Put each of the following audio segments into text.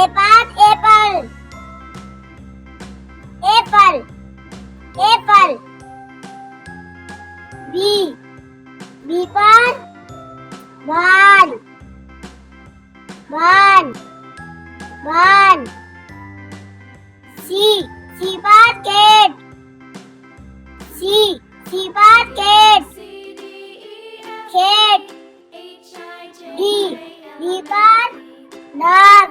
for apple. Apple. Apple. B. B for ball. Ball. Ball. C. C for cat. C. C for cat. Cat. D. D for dog.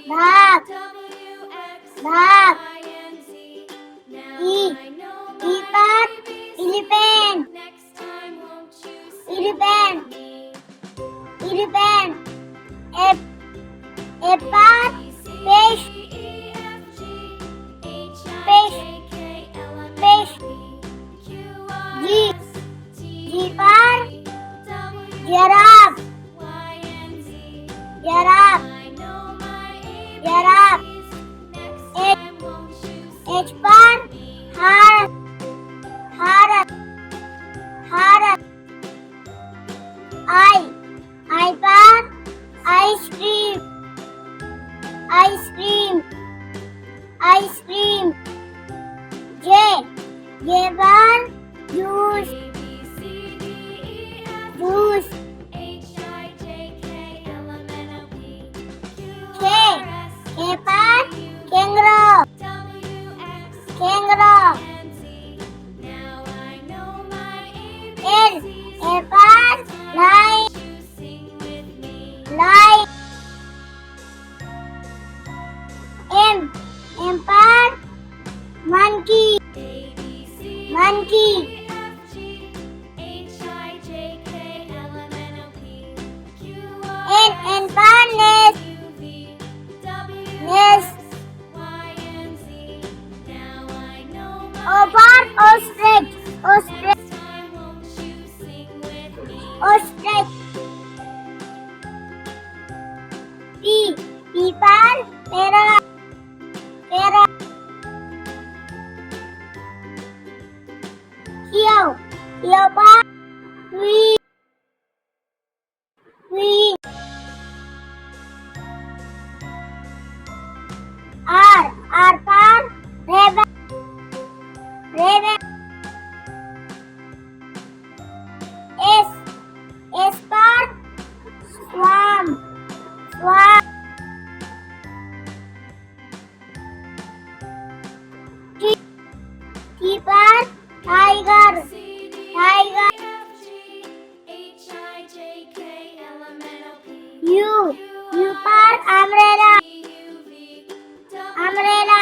Dog. Dog. E. E for elephant. Elephant. Elephant. F. F for fish. Fish. Fish. G. G for giraffe. Giraffe. Giraffe. H. H for heart. Heart. Heart. I. I for ice cream. Ice cream. Ice cream. J. J for juice. Juice. K. K for kangaroo. Kangaroo. L. L for lion. Lion. M. M for monkey. Monkey. N. N for nest. Nest. O for ostrich. Ostrich. Ostrich. P. P for parrot. Parrot. Q. Q for queen. Queen. R. R for raven. Raven. S. S for swan. Swan. T. T for tiger. Tiger. U. U for umbrella. Umbrella.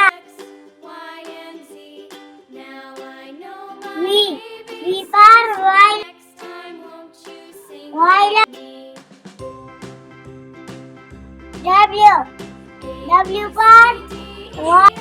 V. V for violet. Violet. W. W for what?